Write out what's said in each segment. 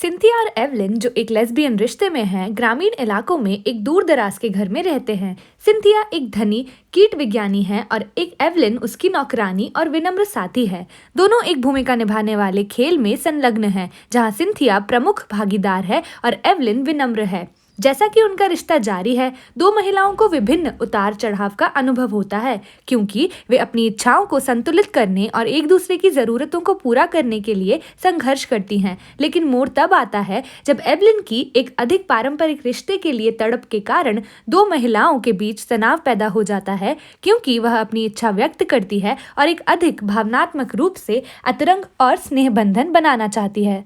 Cynthia और Evelyn जो एक लेस्बियन रिश्ते में हैं, ग्रामीण इलाकों में एक दूर दराज के घर में रहते हैं। सिंथिया एक धनी कीट विज्ञानी है और एक एवलिन उसकी नौकरानी और विनम्र साथी है। दोनों एक भूमिका निभाने वाले खेल में संलग्न हैं, जहां सिंथिया प्रमुख भागीदार है और एवलिन विनम्र है। जैसा कि उनका रिश्ता जारी है, दो महिलाओं को विभिन्न उतार चढ़ाव का अनुभव होता है, क्योंकि वे अपनी इच्छाओं को संतुलित करने और एक दूसरे की जरूरतों को पूरा करने के लिए संघर्ष करती हैं। लेकिन मोड़ तब आता है जब एवलिन की एक अधिक पारंपरिक रिश्ते के लिए तड़प के कारण दो महिलाओं के बीच तनाव पैदा हो जाता है, क्योंकि वह अपनी इच्छा व्यक्त करती है और एक अधिक भावनात्मक रूप से अंतरंग और स्नेह बंधन बनाना चाहती है।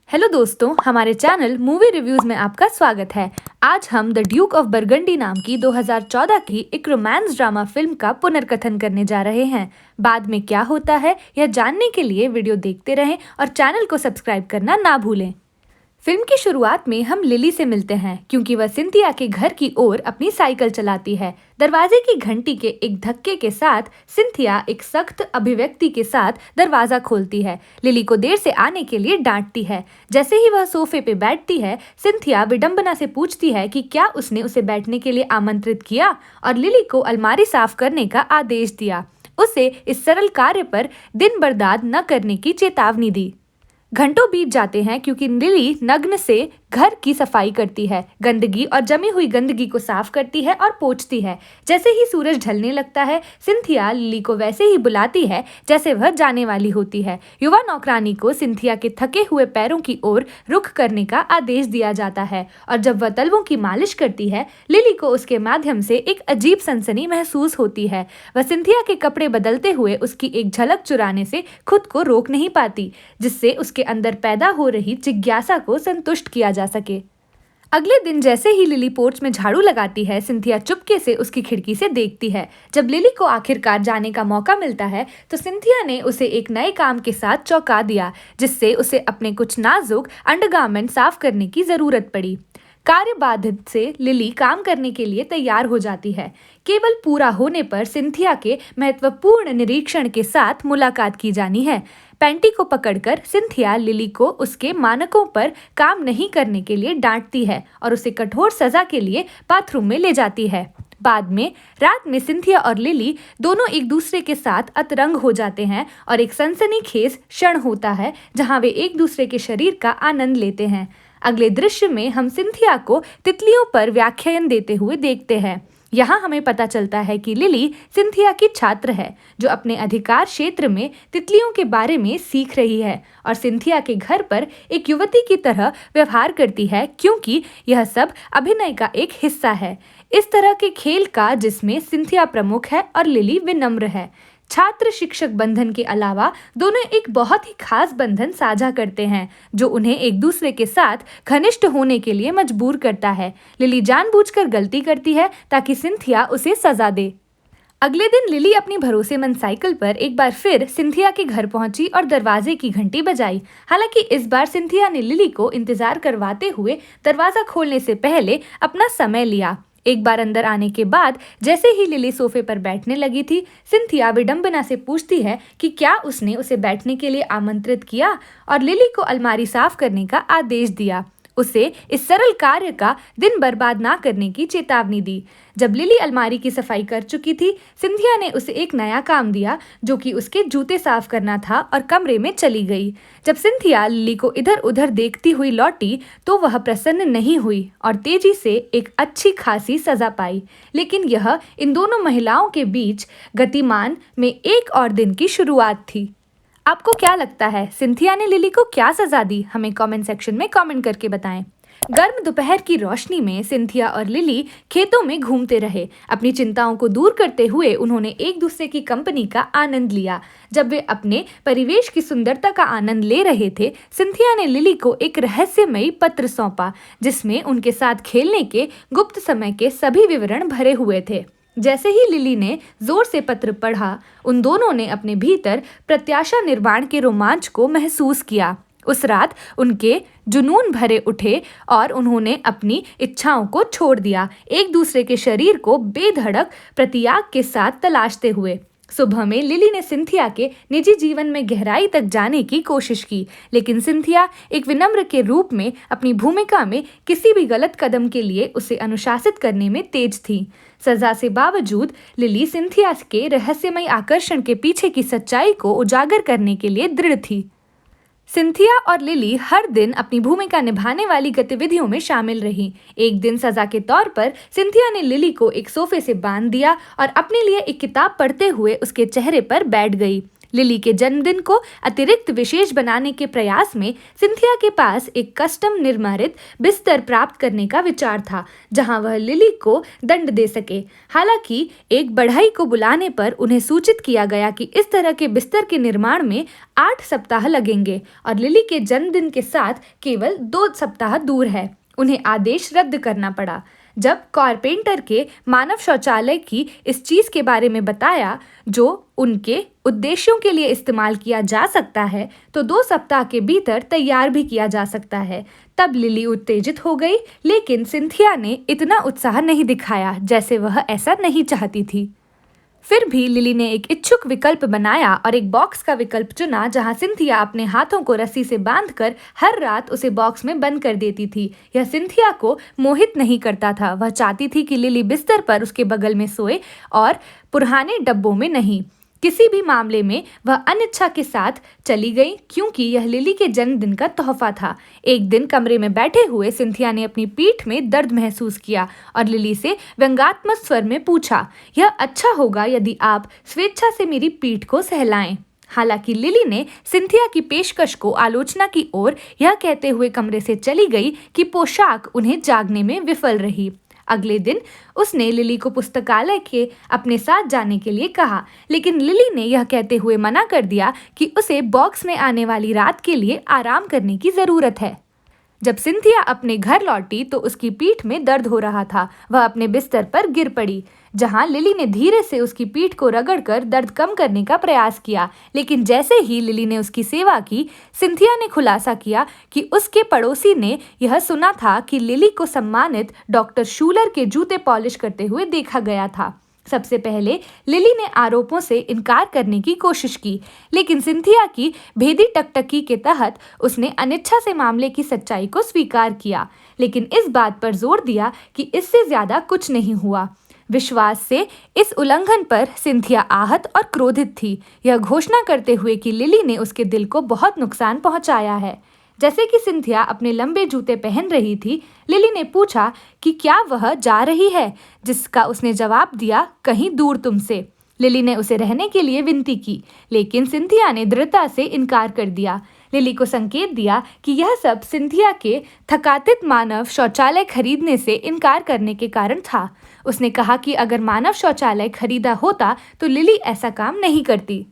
हेलो दोस्तों, हमारे चैनल मूवी रिव्यूज में आपका स्वागत है। आज हम द ड्यूक ऑफ बरगंडी नाम की 2014 की एक रोमांस ड्रामा फिल्म का पुनर्कथन करने जा रहे हैं। बाद में क्या होता है यह जानने के लिए वीडियो देखते रहें और चैनल को सब्सक्राइब करना ना भूलें। फिल्म की शुरुआत में हम लिली से मिलते हैं, क्योंकि वह सिंथिया के घर की ओर अपनी साइकिल चलाती है। दरवाजे की घंटी के एक धक्के के साथ सिंथिया एक सख्त अभिव्यक्ति के साथ दरवाजा खोलती है। लिली को देर से आने के लिए डांटती है। जैसे ही वह सोफे पे बैठती है, सिंथिया विडंबना से पूछती है कि क्या उसने उसे बैठने के लिए आमंत्रित किया और लिली को अलमारी साफ करने का आदेश दिया। उसे इस सरल कार्य पर दिन बर्बाद न करने की चेतावनी दी। घंटों बीत जाते हैं, क्योंकि लिली नग्न से घर की सफाई करती है, गंदगी और जमी हुई गंदगी को साफ करती है और पोंछती है। जैसे ही सूरज ढलने लगता है, सिंथिया लिली को वैसे ही बुलाती है जैसे वह जाने वाली होती है। युवा नौकरानी को सिंथिया के थके हुए पैरों की ओर रुख करने का आदेश दिया जाता है, और जब वह तलवों की मालिश करती है, लिली को उसके माध्यम से एक अजीब सनसनी महसूस होती है। वह सिंथिया के कपड़े बदलते हुए उसकी एक झलक चुराने से खुद को रोक नहीं पाती, जिससे उसके अंदर पैदा हो रही जिज्ञासा को संतुष्ट किया जा सके। अगले दिन जैसे ही लिली पोर्च में झाड़ू लगाती है, सिंथिया चुपके से उसकी खिड़की से देखती है। जब लिली को आखिरकार जाने का मौका मिलता है, तो सिंथिया ने उसे एक नए काम के साथ चौंका दिया, जिससे उसे अपने कुछ नाजुक अंडरगारमेंट साफ करने की जरूरत पड़ी। कार्य बाधित से लिली काम करने के लिए तैयार हो जाती है। केवल पूरा होने पर सिंथिया के महत्वपूर्ण निरीक्षण के साथ मुलाकात की जानी है। पैंटी को पकड़कर सिंथिया लिली को उसके मानकों पर काम नहीं करने के लिए डांटती है और उसे कठोर सजा के लिए बाथरूम में ले जाती है। बाद में रात में सिंथिया और लिली दोनों एक दूसरे के साथ अतरंग हो जाते हैं और एक सनसनीखेज क्षण होता है जहां वे एक दूसरे के शरीर का आनंद लेते हैं। अगले दृश्य में हम सिंथिया को तितलियों पर व्याख्यान देते हुए देखते हैं। यहाँ हमें पता चलता है कि लिली सिंथिया की छात्र है, जो अपने अधिकार क्षेत्र में तितलियों के बारे में सीख रही है और सिंथिया के घर पर एक युवती की तरह व्यवहार करती है, क्योंकि यह सब अभिनय का एक हिस्सा है। इस तरह के खेल का जिसमें सिंथिया प्रमुख है और लिली विनम्र है। छात्र शिक्षक बंधन के अलावा दोनों एक बहुत ही खास बंधन साझा करते हैं, जो उन्हें एक दूसरे के साथ घनिष्ठ होने के लिए मजबूर करता है। लिली जानबूझकर गलती करती है ताकि सिंथिया उसे सजा दे। अगले दिन लिली अपनी भरोसेमंद साइकिल पर एक बार फिर सिंथिया के घर पहुंची और दरवाजे की घंटी बजाई। हालांकि इस बार सिंथिया ने लिली को इंतजार करवाते हुए दरवाजा खोलने से पहले अपना समय लिया। एक बार अंदर आने के बाद जैसे ही लिली सोफे पर बैठने लगी थी, सिंथिया विडंबना से पूछती है कि क्या उसने उसे बैठने के लिए आमंत्रित किया और लिली को अलमारी साफ करने का आदेश दिया। उसे इस सरल कार्य का दिन बर्बाद ना करने की चेतावनी दी। जब लिली अलमारी की सफाई कर चुकी थी, सिंथिया ने उसे एक नया काम दिया, जो कि उसके जूते साफ करना था, और कमरे में चली गई। जब सिंथिया लिली को इधर उधर देखती हुई लौटी, तो वह प्रसन्न नहीं हुई और तेजी से एक अच्छी खासी सजा पाई। लेकिन यह इन दोनों महिलाओं के बीच गतिमान में एक और दिन की शुरुआत थी। आपको क्या लगता है, सिंथिया ने लिली को क्या सजा दी? हमें कमेंट सेक्शन में कमेंट करके बताएं। गर्म दोपहर की रोशनी में सिंथिया और लिली खेतों में घूमते रहे। अपनी चिंताओं को दूर करते हुए उन्होंने एक दूसरे की कंपनी का आनंद लिया। जब वे अपने परिवेश की सुंदरता का आनंद ले रहे थे, सिंथिया ने लिली को एक रहस्यमयी पत्र सौंपा, जिसमें उनके साथ खेलने के गुप्त समय के सभी विवरण भरे हुए थे। जैसे ही लिली ने जोर से पत्र पढ़ा, उन दोनों ने अपने भीतर प्रत्याशा निर्वाण के रोमांच को महसूस किया। उस रात उनके जुनून भरे उठे और उन्होंने अपनी इच्छाओं को छोड़ दिया, एक दूसरे के शरीर को बेधड़क प्रतियाग के साथ तलाशते हुए। सुबह में लिली ने सिंथिया के निजी जीवन में गहराई तक जाने की कोशिश की, लेकिन सिंथिया एक विनम्र के रूप में अपनी भूमिका में किसी भी गलत कदम के लिए उसे अनुशासित करने में तेज थी। सजा से बावजूद लिली सिंथिया के रहस्यमय आकर्षण के पीछे की सच्चाई को उजागर करने के लिए दृढ़ थी। सिंथिया और लिली हर दिन अपनी भूमिका निभाने वाली गतिविधियों में शामिल रही। एक दिन सजा के तौर पर सिंथिया ने लिली को एक सोफे से बांध दिया और अपने लिए एक किताब पढ़ते हुए उसके चेहरे पर बैठ गई। लिली के जन्मदिन को अतिरिक्त विशेष बनाने के प्रयास में सिंथिया के पास एक कस्टम निर्मित बिस्तर प्राप्त करने का विचार था, जहां वह लिली को दंड दे सके। हालांकि एक बढ़ई को बुलाने पर उन्हें सूचित किया गया कि इस तरह के बिस्तर के निर्माण में 8 सप्ताह लगेंगे और लिली के जन्मदिन के साथ केवल 2 सप्ताह दूर है। उन्हें आदेश रद्द करना पड़ा। जब कारपेंटर के मानव शौचालय की इस चीज के बारे में बताया जो उनके उद्देश्यों के लिए इस्तेमाल किया जा सकता है, तो 2 सप्ताह के भीतर तैयार भी किया जा सकता है, तब लिली उत्तेजित हो गई। लेकिन सिंथिया ने इतना उत्साह नहीं दिखाया, जैसे वह ऐसा नहीं चाहती थी। फिर भी लिली ने एक इच्छुक विकल्प बनाया और एक बॉक्स का विकल्प चुना, जहां सिंथिया अपने हाथों को रस्सी से बांधकर हर रात उसे बॉक्स में बंद कर देती थी। यह सिंथिया को मोहित नहीं करता था। वह चाहती थी कि लिली बिस्तर पर उसके बगल में सोए और पुराने डब्बों में नहीं। किसी भी मामले में वह अनिच्छा के साथ चली गई, क्योंकि यह लिली के जन्मदिन का तोहफा था। एक दिन कमरे में बैठे हुए सिंथिया ने अपनी पीठ में दर्द महसूस किया और लिली से व्यंग्यात्मक स्वर में पूछा, यह अच्छा होगा यदि आप स्वेच्छा से मेरी पीठ को सहलाएं। हालांकि लिली ने सिंथिया की पेशकश को आलोचना की ओर यह कहते हुए कमरे से चली गई कि पोशाक उन्हें जागने में विफल रही। अगले दिन उसने लिली को पुस्तकालय के अपने साथ जाने के लिए कहा, लेकिन लिली ने यह कहते हुए मना कर दिया कि उसे बॉक्स में आने वाली रात के लिए आराम करने की जरूरत है। जब सिंथिया अपने घर लौटी तो उसकी पीठ में दर्द हो रहा था। वह अपने बिस्तर पर गिर पड़ी, जहां लिली ने धीरे से उसकी पीठ को रगड़कर दर्द कम करने का प्रयास किया। लेकिन जैसे ही लिली ने उसकी सेवा की, सिंथिया ने खुलासा किया कि उसके पड़ोसी ने यह सुना था कि लिली को सम्मानित डॉक्टर शूलर के जूते पॉलिश करते हुए देखा गया था। सबसे पहले लिली ने आरोपों से इनकार करने की कोशिश की, लेकिन सिंथिया की भेदी टकटकी के तहत उसने अनिच्छा से मामले की सच्चाई को स्वीकार किया, लेकिन इस बात पर जोर दिया कि इससे ज्यादा कुछ नहीं हुआ। विश्वास से इस उल्लंघन पर सिंथिया आहत और क्रोधित थी, यह घोषणा करते हुए कि लिली ने उसके दिल को बहुत नुकसान पहुंचाया है। जैसे कि सिंथिया अपने लंबे जूते पहन रही थी, लिली ने पूछा कि क्या वह जा रही है, जिसका उसने जवाब दिया, कहीं दूर तुमसे। लिली ने उसे रहने के लिए विनती की, लेकिन सिंथिया ने दृढ़ता से इनकार कर दिया। लिली को संकेत दिया कि यह सब सिंथिया के थकातित मानव शौचालय खरीदने से इनकार करने के कारण था। उसने कहा कि अगर मानव शौचालय खरीदा होता तो लिली ऐसा काम नहीं करती।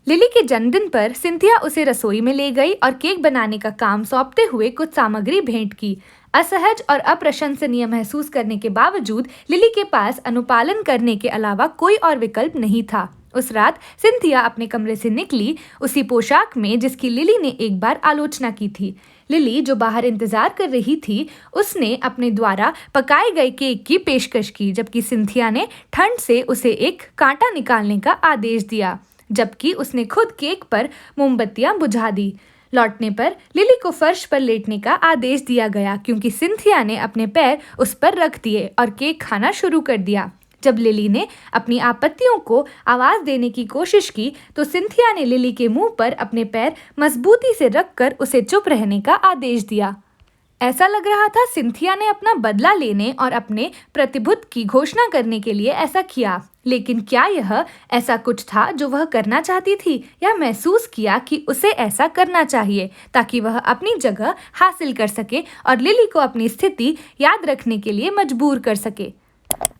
लिली के जन्मदिन पर सिंथिया उसे रसोई में ले गई और केक बनाने का काम सौंपते हुए कुछ सामग्री भेंट की। असहज और अप्रशंसनीय महसूस करने के बावजूद लिली के पास अनुपालन करने के अलावा कोई और विकल्प नहीं था। उस रात सिंथिया अपने कमरे से निकली, उसी पोशाक में जिसकी लिली ने एक बार आलोचना की थी। लिली, जो बाहर इंतजार कर रही थी, उसने अपने द्वारा पकाए गए केक की पेशकश की, जबकि सिंथिया ने ठंड से उसे एक कांटा निकालने का आदेश दिया, जबकि उसने खुद केक पर मोमबत्तियां बुझा दी। लौटने पर लिली को फर्श पर लेटने का आदेश दिया गया, क्योंकि सिंथिया ने अपने पैर उस पर रख दिए और केक खाना शुरू कर दिया। जब लिली ने अपनी आपत्तियों को आवाज देने की कोशिश की तो सिंथिया ने लिली के मुंह पर अपने पैर मजबूती से रखकर उसे चुप रहने का आदेश दिया। ऐसा लग रहा था सिंथिया ने अपना बदला लेने और अपने प्रतिभूति की घोषणा करने के लिए ऐसा किया, लेकिन क्या यह ऐसा कुछ था जो वह करना चाहती थी, या महसूस किया कि उसे ऐसा करना चाहिए ताकि वह अपनी जगह हासिल कर सके और लिली को अपनी स्थिति याद रखने के लिए मजबूर कर सके।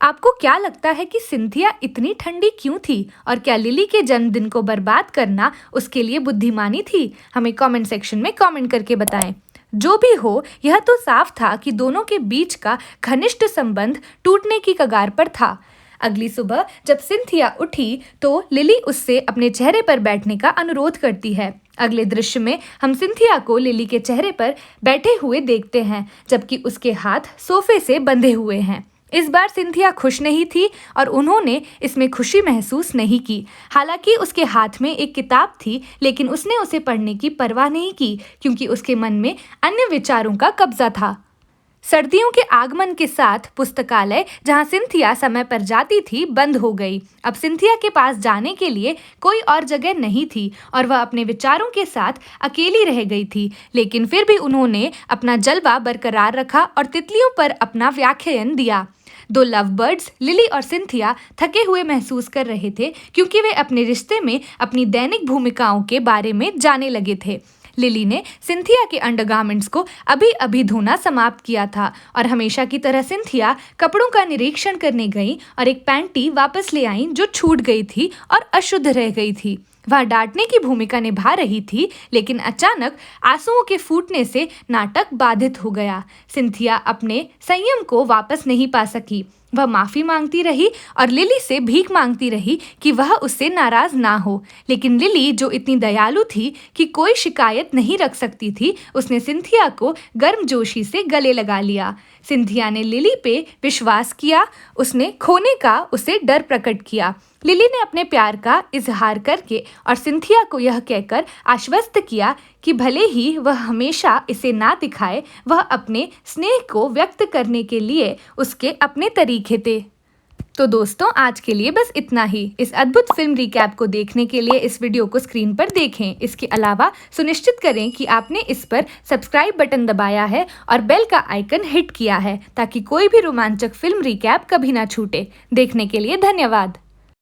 आपको क्या लगता है कि सिंथिया इतनी ठंडी क्यों थी, और क्या लिली के जन्मदिन को बर्बाद करना उसके लिए बुद्धिमानी थी? हमें कमेंट सेक्शन में कमेंट करके बताएं। जो भी हो, यह तो साफ था कि दोनों के बीच का घनिष्ठ संबंध टूटने की कगार पर था। अगली सुबह जब सिंथिया उठी तो लिली उससे अपने चेहरे पर बैठने का अनुरोध करती है। अगले दृश्य में हम सिंथिया को लिली के चेहरे पर बैठे हुए देखते हैं, जबकि उसके हाथ सोफे से बंधे हुए हैं। इस बार सिंथिया खुश नहीं थी और उन्होंने इसमें खुशी महसूस नहीं की। हालांकि उसके हाथ में एक किताब थी, लेकिन उसने उसे पढ़ने की परवाह नहीं की क्योंकि उसके मन में अन्य विचारों का कब्जा था। सर्दियों के आगमन के साथ पुस्तकालय जहां सिंथिया समय पर जाती थी बंद हो गई। अब सिंथिया के पास जाने के लिए कोई और जगह नहीं थी और वह अपने विचारों के साथ अकेली रह गई थी। लेकिन फिर भी उन्होंने अपना जलवा बरकरार रखा और तितलियों पर अपना व्याख्यान दिया। दो लव बर्ड्स लिली और सिंथिया थके हुए महसूस कर रहे थे क्योंकि वे अपने रिश्ते में अपनी दैनिक भूमिकाओं के बारे में जाने लगे थे। लिली ने सिंथिया के अंडरगारमेंट्स को अभी अभी धोना समाप्त किया था और हमेशा की तरह सिंथिया कपड़ों का निरीक्षण करने गई और एक पैंटी वापस ले आई जो छूट गई थी और अशुद्ध रह गई थी। वह डांटने की भूमिका निभा रही थी, लेकिन अचानक आंसुओं के फूटने से नाटक बाधित हो गया। सिंथिया अपने संयम को वापस नहीं पा सकी। वह माफी मांगती रही और लिली से भीख मांगती रही कि वह उससे नाराज ना हो। लेकिन लिली, जो इतनी दयालु थी कि कोई शिकायत नहीं रख सकती थी, उसने सिंथिया को गर्मजोशी से गले लगा लिया। सिंथिया ने लिली पे विश्वास किया, उसने खोने का उसे डर प्रकट किया। लिली ने अपने प्यार का इजहार करके और सिंथिया को यह कहकर आश्वस्त किया कि भले ही वह हमेशा इसे ना दिखाए, वह अपने स्नेह को व्यक्त करने के लिए उसके अपने तरीके थे। तो दोस्तों, आज के लिए बस इतना ही। इस अद्भुत फिल्म रिकैप को देखने के लिए इस वीडियो को स्क्रीन पर देखें। इसके अलावा सुनिश्चित करें कि आपने इस पर सब्सक्राइब बटन दबाया है और बेल का आइकन हिट किया है ताकि कोई भी रोमांचक फिल्म रिकैप कभी ना छूटे। देखने के लिए धन्यवाद।